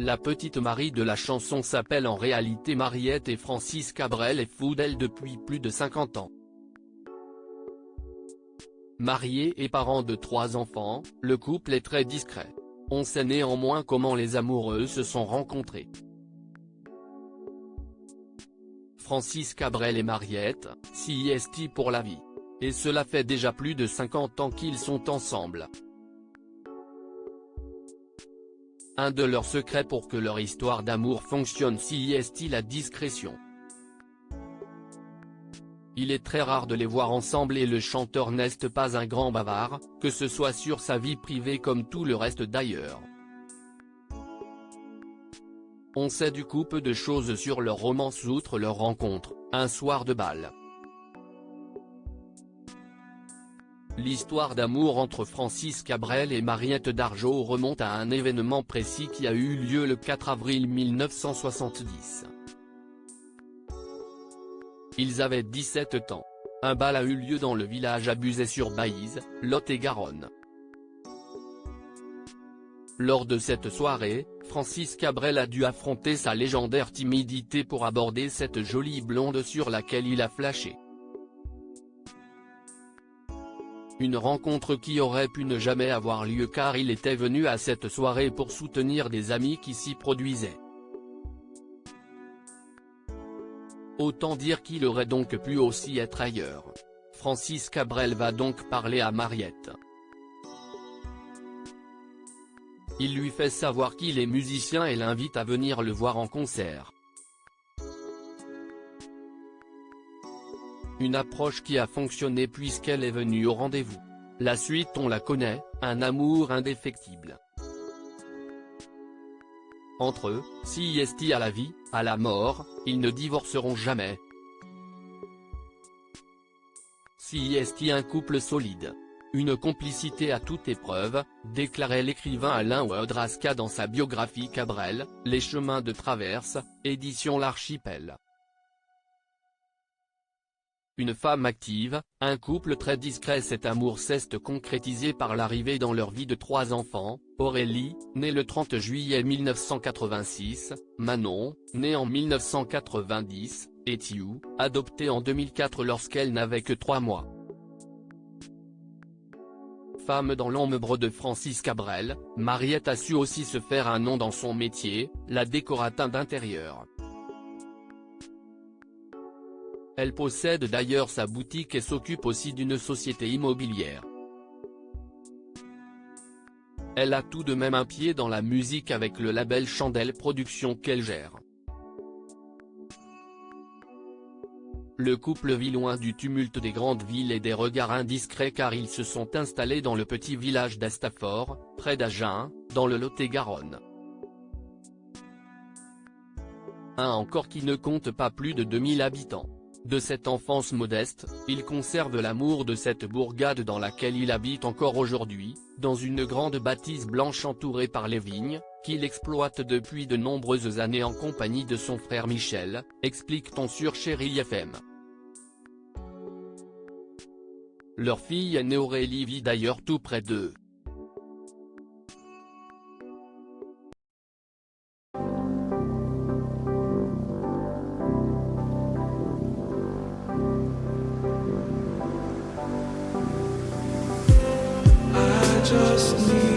La petite Marie de la chanson s'appelle en réalité Mariette et Francis Cabrel est fou d'elle depuis plus de 50 ans. Marié et parent de 3 enfants, le couple est très discret. On sait néanmoins comment les amoureux se sont rencontrés. Francis Cabrel et Mariette, CIST pour la vie. Et cela fait déjà plus de 50 ans qu'ils sont ensemble. Un de leurs secrets pour que leur histoire d'amour fonctionne CIST la discrétion. Il est très rare de les voir ensemble et le chanteur n'est pas un grand bavard, que ce soit sur sa vie privée comme tout le reste d'ailleurs. On sait du coup peu de choses sur leur romance outre leur rencontre, un soir de bal. L'histoire d'amour entre Francis Cabrel et Mariette Dargeau remonte à un événement précis qui a eu lieu le 4 avril 1970. Ils avaient 17 ans. Un bal a eu lieu dans le village à Buzet-sur-Baïse, Lot-et-Garonne. Lors de cette soirée, Francis Cabrel a dû affronter sa légendaire timidité pour aborder cette jolie blonde sur laquelle il a flashé. Une rencontre qui aurait pu ne jamais avoir lieu car il était venu à cette soirée pour soutenir des amis qui s'y produisaient. Autant dire qu'il aurait donc pu aussi être ailleurs. Francis Cabrel va donc parler à Mariette. Il lui fait savoir qu'il est musicien et l'invite à venir le voir en concert. Une approche qui a fonctionné puisqu'elle est venue au rendez-vous. La suite on la connaît, un amour indéfectible. Entre eux, CIST à la vie, à la mort, ils ne divorceront jamais. CIST un couple solide. Une complicité à toute épreuve, déclarait l'écrivain Alain Ouadrasca dans sa biographie Cabrel, Les chemins de traverse, édition L'Archipel. Une femme active, un couple très discret. Cet amour s'est concrétisé par l'arrivée dans leur vie de 3 enfants, Aurélie, née le 30 juillet 1986, Manon, née en 1990, et Thiou, adoptée en 2004 lorsqu'elle n'avait que 3 mois. Femme dans l'ombre de Francis Cabrel, Mariette a su aussi se faire un nom dans son métier, la décorateur d'intérieur. Elle possède d'ailleurs sa boutique et s'occupe aussi d'une société immobilière. Elle a tout de même un pied dans la musique avec le label Chandelle Productions qu'elle gère. Le couple vit loin du tumulte des grandes villes et des regards indiscrets car ils se sont installés dans le petit village d'Astafort, près d'Agen, dans le Lot-et-Garonne. Un encore qui ne compte pas plus de 2000 habitants. De cette enfance modeste, il conserve l'amour de cette bourgade dans laquelle il habite encore aujourd'hui, dans une grande bâtisse blanche entourée par les vignes, qu'il exploite depuis de nombreuses années en compagnie de son frère Michel, explique-t-on sur Chérie FM. Leur fille aînée Aurélie vit d'ailleurs tout près d'eux. Just need